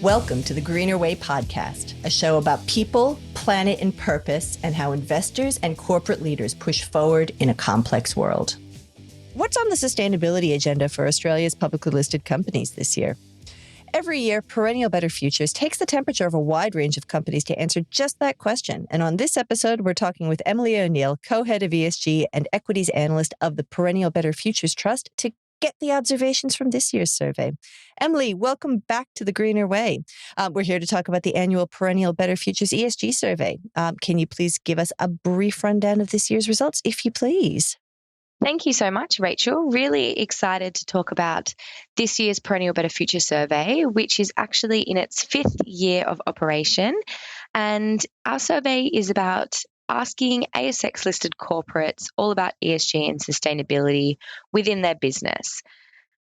Welcome to the Greener Way podcast, a show about people, planet, and purpose, and how investors and corporate leaders push forward in a complex world. What's on the sustainability agenda for Australia's publicly listed companies this year? Every year, Perennial Better Futures takes the temperature of a wide range of companies to answer just that question. And on this episode, we're talking with Emilie O'Neill, co-head of ESG and equities analyst of the Perennial Better Futures Trust, to get the observations from this year's survey. Emilie, welcome back to the Greener Way. We're here to talk about the annual Perennial Better Futures ESG survey. Can you please give us a brief rundown of this year's results, if you please? Thank you so much, Rachel. Really excited to talk about this year's Perennial Better Future survey, which is actually in its 5th year of operation. And our survey is about asking ASX-listed corporates all about ESG and sustainability within their business.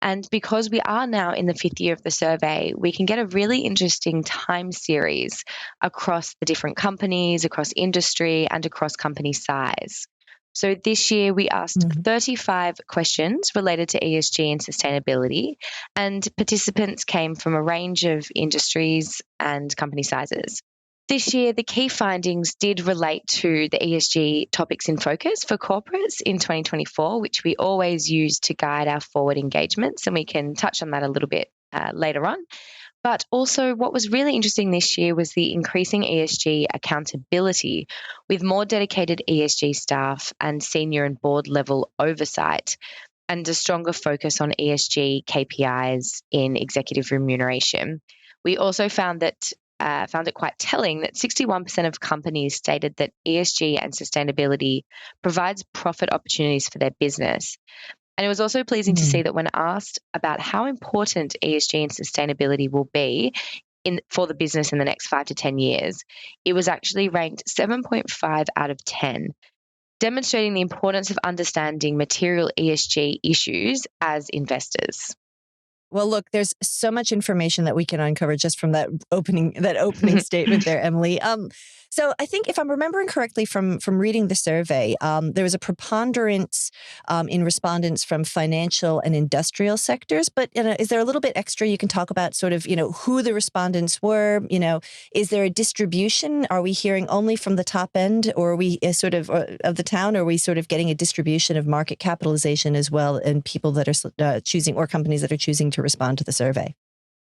And because we are now in the 5th year of the survey, we can get a really interesting time series across the different companies, across industry, and across company size. So this year we asked 35 questions related to ESG and sustainability, and participants came from a range of industries and company sizes. This year, the key findings did relate to the ESG topics in focus for corporates in 2024, which we always use to guide our forward engagements, and we can touch on that a little bit later on. But also what was really interesting this year was the increasing ESG accountability with more dedicated ESG staff and senior and board level oversight, and a stronger focus on ESG KPIs in executive remuneration. We also found it quite telling that 61% of companies stated that ESG and sustainability provides profit opportunities for their business. And it was also pleasing to see that when asked about how important ESG and sustainability will be for the business in the next 5 to 10 years, it was actually ranked 7.5 out of 10, demonstrating the importance of understanding material ESG issues as investors. Well, look, there's so much information that we can uncover just from that opening statement there, Emilie. So I think if I'm remembering correctly from reading the survey, there was a preponderance in respondents from financial and industrial sectors. But is there a little bit extra you can talk about sort of, who the respondents were? Is there a distribution? Are we hearing only from the top end, or are we sort of the town? Or are we sort of getting a distribution of market capitalization as well, and people that are choosing, or companies that are choosing to respond to the survey?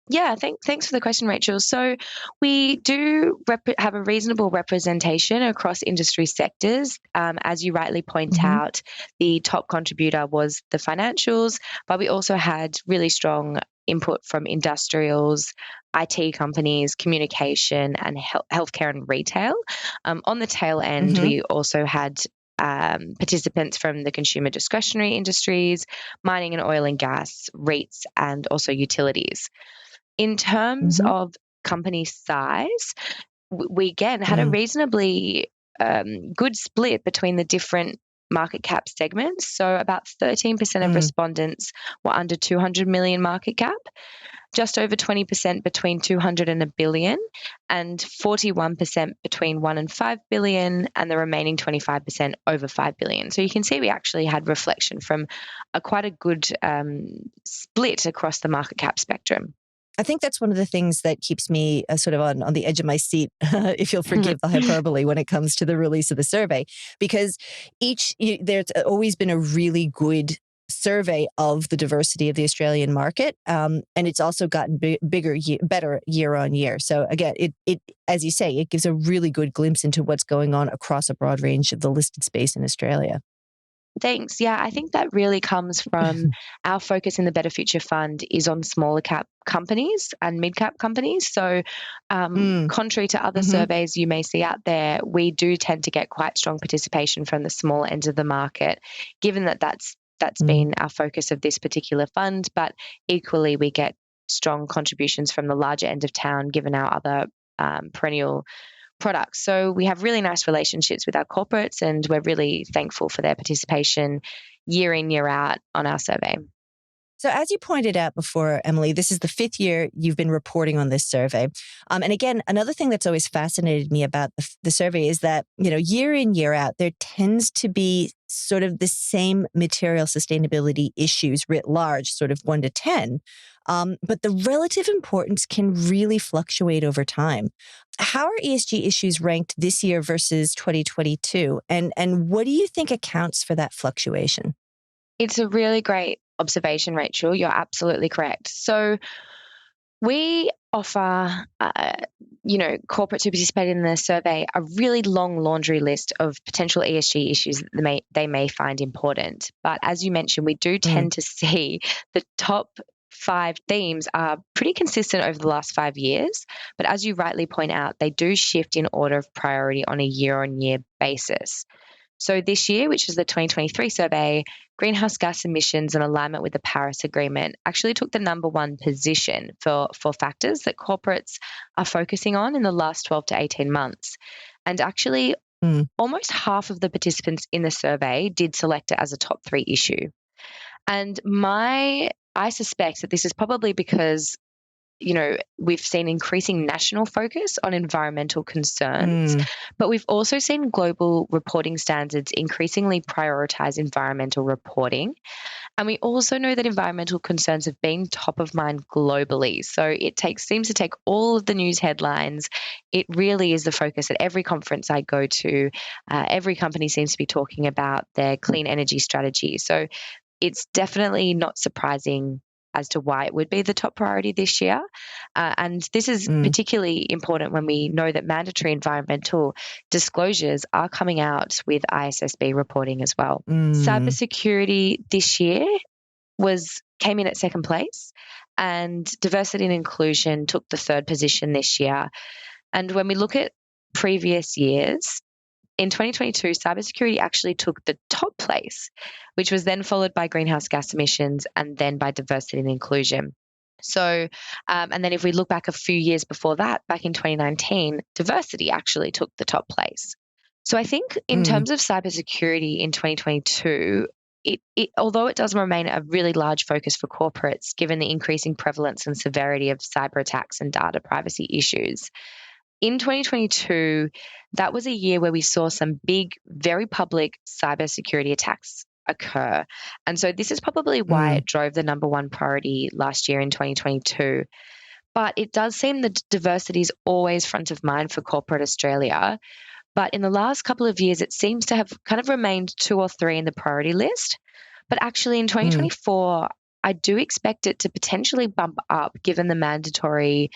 Yeah, thanks for the question, Rachel. So we do have a reasonable representation across industry sectors. As you rightly point out, the top contributor was the financials, but we also had really strong input from industrials, IT companies, communication, and healthcare and retail. On the tail end, we also had participants from the consumer discretionary industries, mining and oil and gas, REITs, and also utilities. In terms of company size, we again had a reasonably good split between the different market cap segments. So about 13% of respondents were under 200 million market cap, just over 20% between 200 and a billion, and 41% between 1 and 5 billion, and the remaining 25% over 5 billion. So you can see we actually had reflection from quite a good split across the market cap spectrum. I think that's one of the things that keeps me sort of on the edge of my seat, if you'll forgive the hyperbole, when it comes to the release of the survey, because there's always been a really good survey of the diversity of the Australian market, and it's also gotten better year on year. So again, it as you say, it gives a really good glimpse into what's going on across a broad range of the listed space in Australia. Thanks. Yeah, I think that really comes from our focus in the Better Future Fund is on smaller cap companies and mid-cap companies. So contrary to other surveys you may see out there, we do tend to get quite strong participation from the small end of the market, given that that's been our focus of this particular fund. But equally, we get strong contributions from the larger end of town, given our other perennial products. So we have really nice relationships with our corporates, and we're really thankful for their participation year in, year out on our survey. So as you pointed out before, Emilie, this is the 5th year you've been reporting on this survey. And again, another thing that's always fascinated me about the survey is that, year in, year out, there tends to be sort of the same material sustainability issues writ large, sort of 1 to 10. But the relative importance can really fluctuate over time. How are ESG issues ranked this year versus 2022? And what do you think accounts for that fluctuation? It's a really great observation, Rachel. You're absolutely correct. So we offer, corporates who participate in the survey a really long laundry list of potential ESG issues that they may find important. But as you mentioned, we do tend to see the top 5 themes are pretty consistent over the last 5 years. But as you rightly point out, they do shift in order of priority on a year-on-year basis. So this year, which is the 2023 survey, greenhouse gas emissions in alignment with the Paris Agreement actually took the number 1 position for factors that corporates are focusing on in the last 12 to 18 months. And actually, almost half of the participants in the survey did select it as a top 3 issue. And I suspect that this is probably because we've seen increasing national focus on environmental concerns, but we've also seen global reporting standards increasingly prioritize environmental reporting. And we also know that environmental concerns have been top of mind globally. So it seems to take all of the news headlines. It really is the focus at every conference I go to. Every company seems to be talking about their clean energy strategy. So it's definitely not surprising as to why it would be the top priority this year. And this is particularly important when we know that mandatory environmental disclosures are coming out with ISSB reporting as well. Cybersecurity this year came in at 2nd place, and diversity and inclusion took the 3rd position this year. And when we look at previous years, in 2022, cybersecurity actually took the top place, which was then followed by greenhouse gas emissions and then by diversity and inclusion. So, and then if we look back a few years before that, back in 2019, diversity actually took the top place. So I think in terms of cybersecurity in 2022, although it does remain a really large focus for corporates, given the increasing prevalence and severity of cyber attacks and data privacy issues, in 2022, that was a year where we saw some big, very public cybersecurity attacks occur. And so this is probably why it drove the number 1 priority last year in 2022. But it does seem that diversity is always front of mind for corporate Australia. But in the last couple of years, it seems to have kind of remained 2 or 3 in the priority list. But actually in 2024, I do expect it to potentially bump up given the mandatory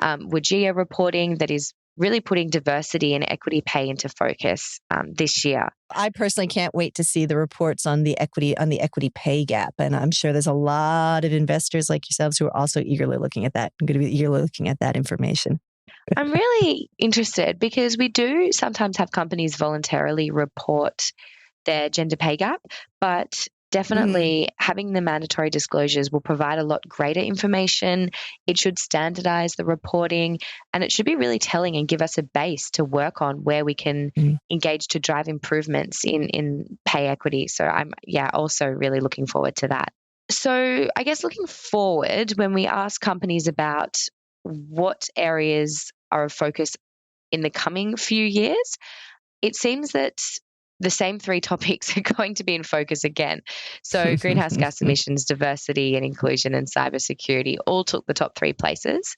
WGEA reporting that is really putting diversity and equity pay into focus this year. I personally can't wait to see the reports on the equity pay gap. And I'm sure there's a lot of investors like yourselves who are also eagerly looking at that. I'm going to be eagerly looking at that information. I'm really interested because we do sometimes have companies voluntarily report their gender pay gap, but definitely having the mandatory disclosures will provide a lot greater information. It should standardize the reporting, and it should be really telling and give us a base to work on where we can engage to drive improvements in pay equity. So I'm also really looking forward to that. So I guess looking forward, when we ask companies about what areas are of focus in the coming few years, it seems that the same 3 topics are going to be in focus again. So greenhouse gas emissions, diversity and inclusion, and cybersecurity all took the top 3 places.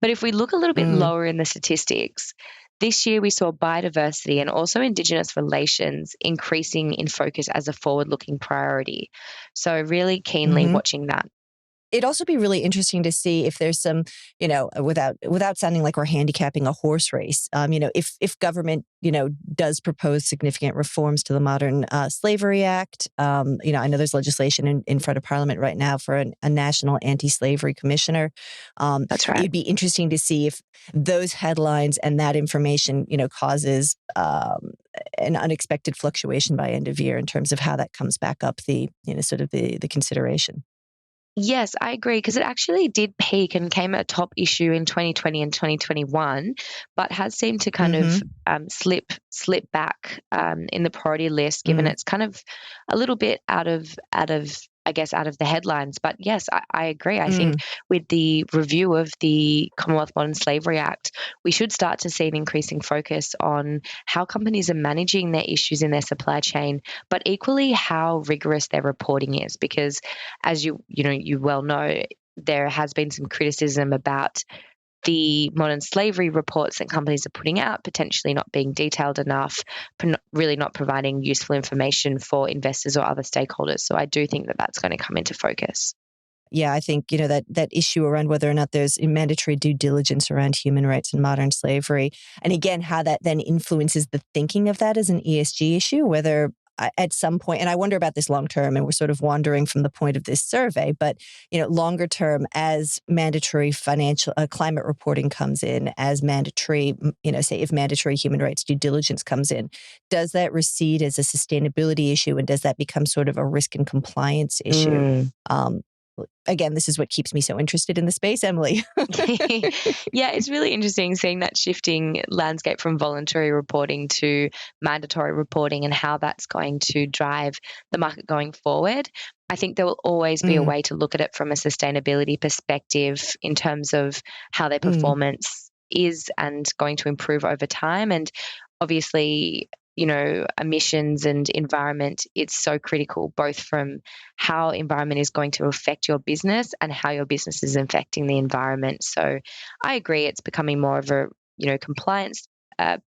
But if we look a little bit lower in the statistics, this year we saw biodiversity and also Indigenous relations increasing in focus as a forward-looking priority. So really keenly watching that. It'd also be really interesting to see if there's some, without sounding like we're handicapping a horse race, if government, does propose significant reforms to the Modern Slavery Act. I know there's legislation in front of Parliament right now for a national anti-slavery commissioner. That's right. It'd be interesting to see if those headlines and that information, causes an unexpected fluctuation by end of year in terms of how that comes back up the consideration. Yes, I agree, because it actually did peak and came a top issue in 2020 and 2021, but has seemed to kind of slip back in the priority list, given it's kind of a little bit out of I guess, out of the headlines. But yes, I agree. I think Mm. with the review of the Commonwealth Modern Slavery Act, we should start to see an increasing focus on how companies are managing their issues in their supply chain, but equally how rigorous their reporting is. Because as you well know, there has been some criticism about the modern slavery reports that companies are putting out potentially not being detailed enough, really not providing useful information for investors or other stakeholders. So I do think that that's going to come into focus. Yeah, I think, that issue around whether or not there's mandatory due diligence around human rights and modern slavery. And again, how that then influences the thinking of that as an ESG issue, whether at some point, and I wonder about this long term, and we're sort of wandering from the point of this survey, but, longer term, as mandatory financial climate reporting comes in, as mandatory, say if mandatory human rights due diligence comes in, does that recede as a sustainability issue, and does that become sort of a risk and compliance issue? Um, Again, this is what keeps me so interested in the space, Emilie. Yeah, it's really interesting seeing that shifting landscape from voluntary reporting to mandatory reporting and how that's going to drive the market going forward. I think there will always be a Mm, way to look at it from a sustainability perspective in terms of how their mm, performance is and going to improve over time. And obviously, emissions and environment, it's so critical, both from how environment is going to affect your business and how your business is affecting the environment. So I agree, it's becoming more of a, compliance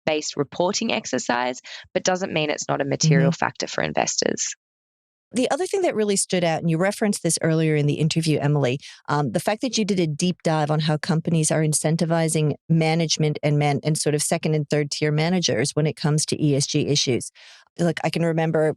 based reporting exercise, but doesn't mean it's not a material mhm. factor for investors. The other thing that really stood out, and you referenced this earlier in the interview, Emilie, the fact that you did a deep dive on how companies are incentivizing management and sort of second and third tier managers when it comes to ESG issues. Like I can remember,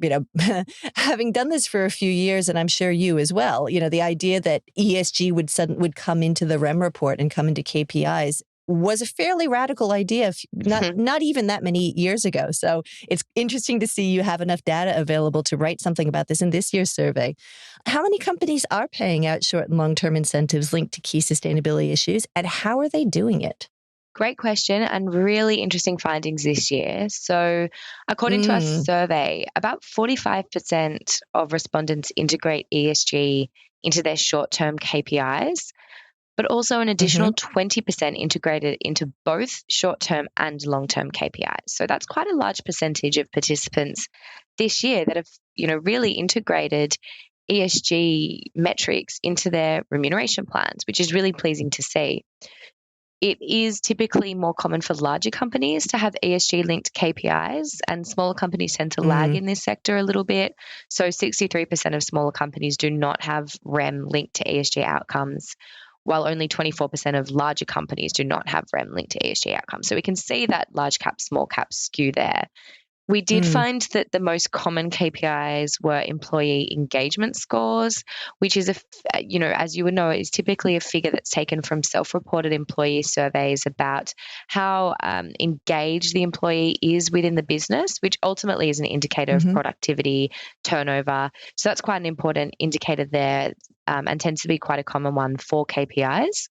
having done this for a few years, and I'm sure you as well. The idea that ESG would come into the REM report and come into KPIs was a fairly radical idea, not even that many years ago. So it's interesting to see you have enough data available to write something about this in this year's survey. How many companies are paying out short and long-term incentives linked to key sustainability issues, and how are they doing it? Great question and really interesting findings this year. So, according to our Mm, survey, about 45% of respondents integrate ESG into their short term KPIs, but also an mm-hmm, additional 20% integrated into both short term and long term KPIs. So, that's quite a large percentage of participants this year that have, really integrated ESG metrics into their remuneration plans, which is really pleasing to see. It is typically more common for larger companies to have ESG linked KPIs, and smaller companies tend to lag mm, in this sector a little bit. So, 63% of smaller companies do not have REM linked to ESG outcomes, while only 24% of larger companies do not have REM linked to ESG outcomes. So, we can see that large cap, small cap skew there. We did mm, find that the most common KPIs were employee engagement scores, which is as you would know, is typically a figure that's taken from self-reported employee surveys about how engaged the employee is within the business, which ultimately is an indicator of mm-hmm, productivity, turnover. So that's quite an important indicator there, and tends to be quite a common one for KPIs.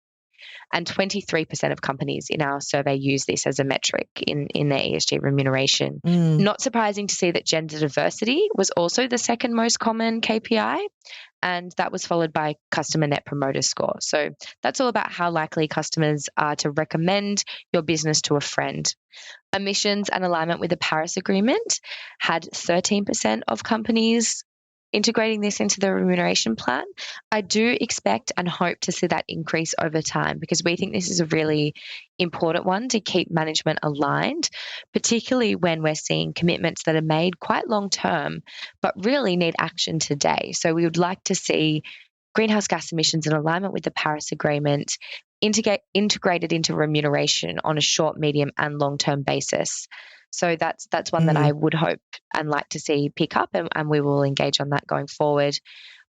And 23% of companies in our survey use this as a metric in their ESG remuneration. mm, Not surprising to see that gender diversity was also the second most common KPI, and that was followed by customer net promoter score. So that's all about how likely customers are to recommend your business to a friend. Emissions and alignment with the Paris Agreement had 13% of companies integrating this into the remuneration plan. I do expect and hope to see that increase over time, because we think this is a really important one to keep management aligned, particularly when we're seeing commitments that are made quite long term, but really need action today. So we would like to see greenhouse gas emissions in alignment with the Paris Agreement integrated into remuneration on a short, medium, and long term basis. So that's one that I mm, would hope and like to see pick up, and we will engage on that going forward.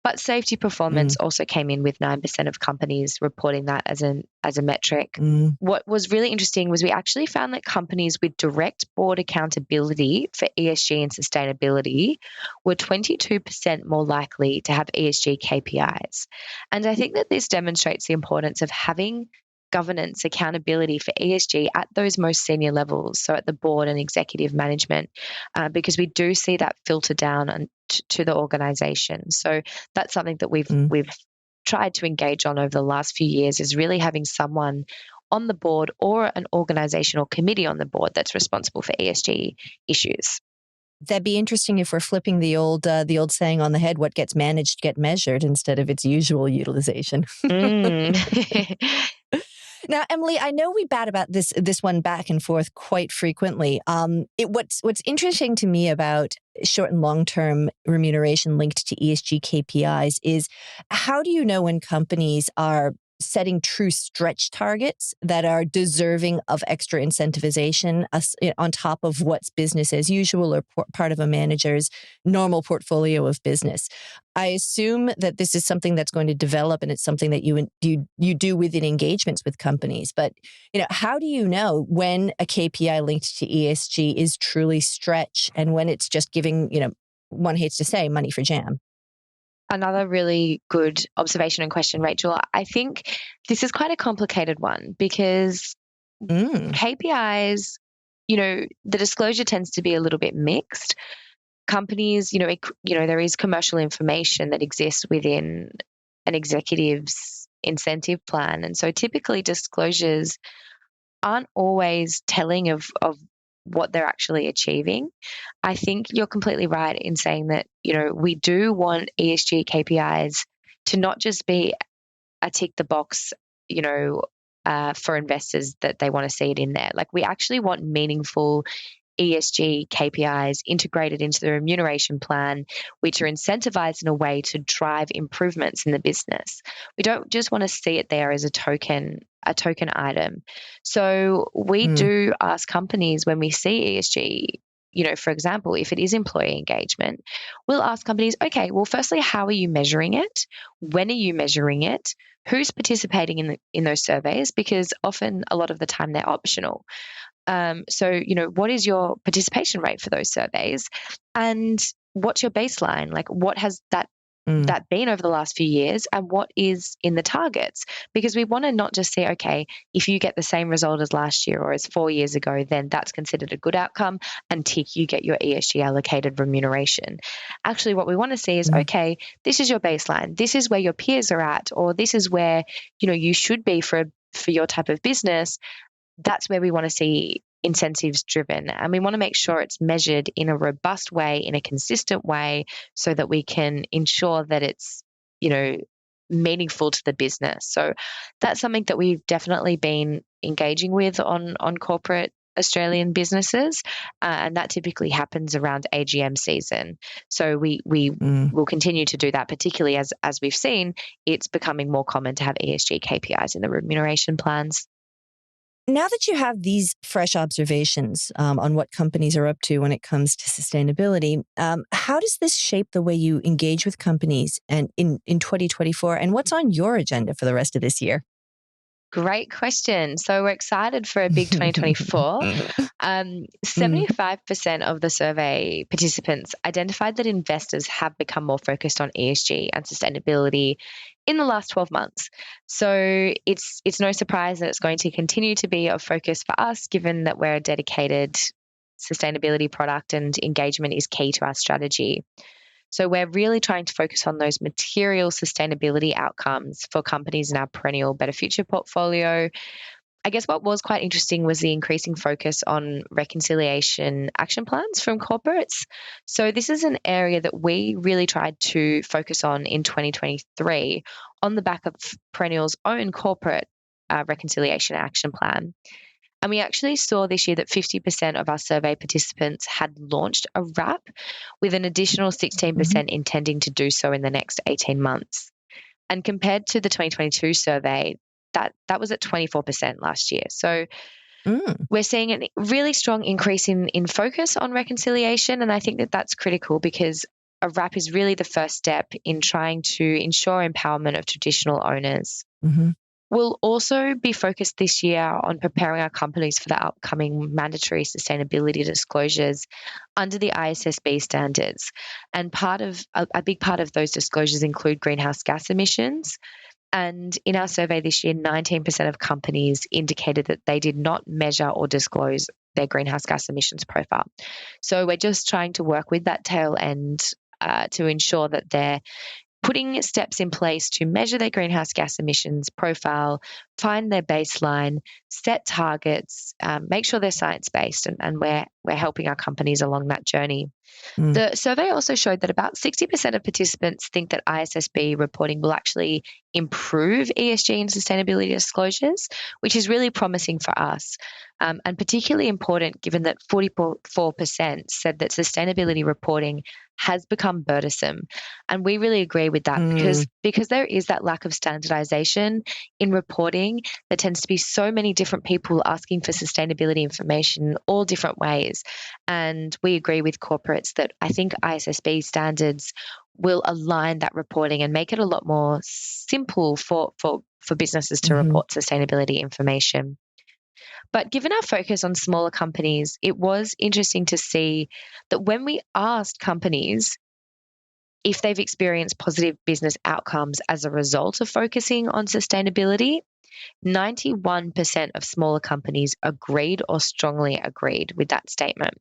But safety performance mm, also came in with 9% of companies reporting that as a metric. mm, What was really interesting was we actually found that companies with direct board accountability for ESG and sustainability were 22% more likely to have ESG KPIs. And I think that this demonstrates the importance of having governance, accountability for ESG at those most senior levels, so at the board and executive management, because we do see that filter down to the organisation. So that's something that we've tried to engage on over the last few years, is really having someone on the board or an organisational committee on the board that's responsible for ESG issues. That'd be interesting if we're flipping the old saying on the head: what gets managed get measured, instead of its usual utilization. Now, Emilie, I know we bat about this one back and forth quite frequently. What's interesting to me about short and long-term remuneration linked to ESG KPIs is, how do you know when companies are setting true stretch targets that are deserving of extra incentivization on top of what's business as usual or part of a manager's normal portfolio of business? I assume that this is something that's going to develop, and it's something that you do within engagements with companies. But how do you know when a KPI linked to ESG is truly stretch and when it's just giving, one hates to say, money for jam? Another really good observation and question, Rachel. I think this is quite a complicated one because KPIs, the disclosure tends to be a little bit mixed. Companies, there is commercial information that exists within an executive's incentive plan. And so typically disclosures aren't always telling of what they're actually achieving. I think you're completely right in saying that, we do want ESG KPIs to not just be a tick the box, for investors that they want to see it in there. Like, we actually want meaningful ESG KPIs integrated into the remuneration plan, which are incentivized in a way to drive improvements in the business. We don't just want to see it there as a token item. So we do ask companies, when we see ESG, for example, if it is employee engagement, we'll ask companies, okay, well, firstly, how are you measuring it? When are you measuring it? Who's participating in those surveys? Because often, a lot of the time, they're optional. So, what is your participation rate for those surveys? And what's your baseline? Like, what has that been over the last few years, and what is in the targets? Because we want to not just say, okay, if you get the same result as last year or as 4 years ago, then that's considered a good outcome, and tick, you get your ESG allocated remuneration. Actually, what we want to see is, okay, this is your baseline. This is where your peers are at, or this is where, you should be for your type of business. That's where we want to see incentives driven. And we want to make sure it's measured in a robust way, in a consistent way, so that we can ensure that it's, meaningful to the business. So that's something that we've definitely been engaging with on corporate Australian businesses. And that typically happens around AGM season. So we will continue to do that, particularly as we've seen, it's becoming more common to have ESG KPIs in the remuneration plans. Now that you have these fresh observations on what companies are up to when it comes to sustainability, how does this shape the way you engage with companies and in 2024? And what's on your agenda for the rest of this year? Great question. So we're excited for a big 2024. 75% of the survey participants identified that investors have become more focused on ESG and sustainability in the last 12 months. So it's no surprise that it's going to continue to be a focus for us, given that we're a dedicated sustainability product and engagement is key to our strategy. So we're really trying to focus on those material sustainability outcomes for companies in our Perennial Better Future portfolio. I guess what was quite interesting was the increasing focus on reconciliation action plans from corporates. So this is an area that we really tried to focus on in 2023 on the back of Perennial's own corporate reconciliation action plan. And we actually saw this year that 50% of our survey participants had launched a RAP, with an additional 16% intending to do so in the next 18 months. And compared to the 2022 survey, that was at 24% last year. So we're seeing a really strong increase in focus on reconciliation. And I think that that's critical, because a RAP is really the first step in trying to ensure empowerment of traditional owners. We'll also be focused this year on preparing our companies for the upcoming mandatory sustainability disclosures under the ISSB standards. And a big part of those disclosures include greenhouse gas emissions. And in our survey this year, 19% of companies indicated that they did not measure or disclose their greenhouse gas emissions profile. So we're just trying to work with that tail end to ensure that they're putting steps in place to measure their greenhouse gas emissions profile, find their baseline, set targets, make sure they're science-based, and we're helping our companies along that journey. The survey also showed that about 60% of participants think that ISSB reporting will actually improve ESG and sustainability disclosures, which is really promising for us, and particularly important given that 44% said that sustainability reporting has become burdensome. And we really agree with that because there is that lack of standardization in reporting. There tends to be so many different people asking for sustainability information in all different ways. And we agree with corporates that I think ISSB standards will align that reporting and make it a lot more simple for businesses to report sustainability information. But given our focus on smaller companies, it was interesting to see that when we asked companies if they've experienced positive business outcomes as a result of focusing on sustainability, 91% of smaller companies agreed or strongly agreed with that statement.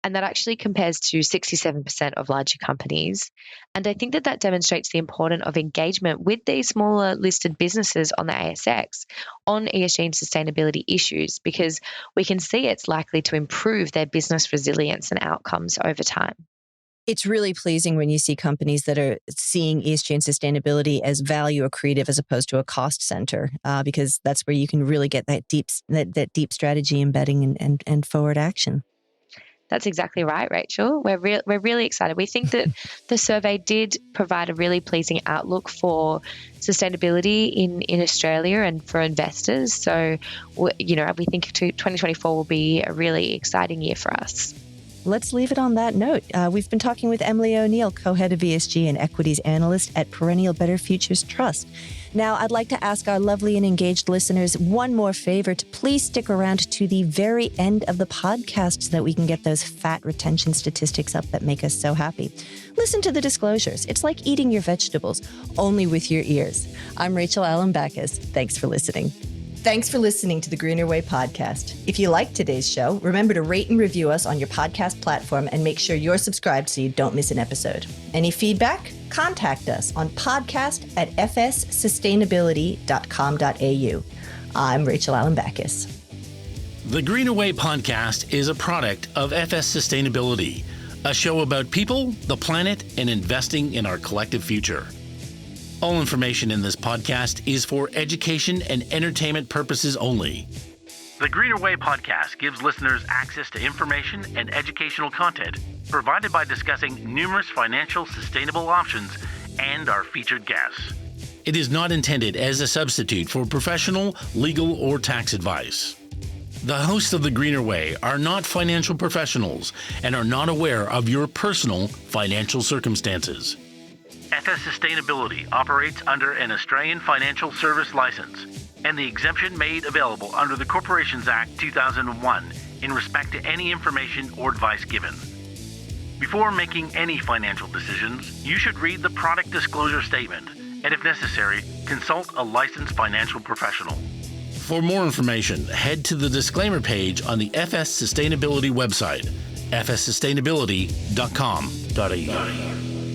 And that actually compares to 67% of larger companies. And I think that demonstrates the importance of engagement with these smaller listed businesses on the ASX on ESG and sustainability issues, because we can see it's likely to improve their business resilience and outcomes over time. It's really pleasing when you see companies that are seeing ESG and sustainability as value accretive as opposed to a cost center, because that's where you can really get that deep strategy embedding and forward action. That's exactly right, Rachel. We're really excited. We think that the survey did provide a really pleasing outlook for sustainability in Australia and for investors. So, we think 2024 will be a really exciting year for us. Let's leave it on that note. We've been talking with Emilie O'Neill, co-head of ESG and equities analyst at Perennial Better Futures Trust. Now, I'd like to ask our lovely and engaged listeners one more favor to please stick around to the very end of the podcast so that we can get those fat retention statistics up that make us so happy. Listen to the disclosures. It's like eating your vegetables, only with your ears. I'm Rachel Allen Backus. Thanks for listening. Thanks for listening to the Greener Way podcast. If you liked today's show, remember to rate and review us on your podcast platform and make sure you're subscribed so you don't miss an episode. Any feedback? Contact us on podcast@fssustainability.com.au. I'm Rachel Allen Backus. The Greener Way podcast is a product of FS Sustainability, a show about people, the planet, and investing in our collective future. All information in this podcast is for education and entertainment purposes only. The Greener Way podcast gives listeners access to information and educational content provided by discussing numerous financial sustainable options and our featured guests. It is not intended as a substitute for professional, legal, or tax advice. The hosts of The Greener Way are not financial professionals and are not aware of your personal financial circumstances. FS Sustainability operates under an Australian Financial Service Licence and the exemption made available under the Corporations Act 2001 in respect to any information or advice given. Before making any financial decisions, you should read the product disclosure statement and, if necessary, consult a licensed financial professional. For more information, head to the disclaimer page on the FS Sustainability website, fssustainability.com.au.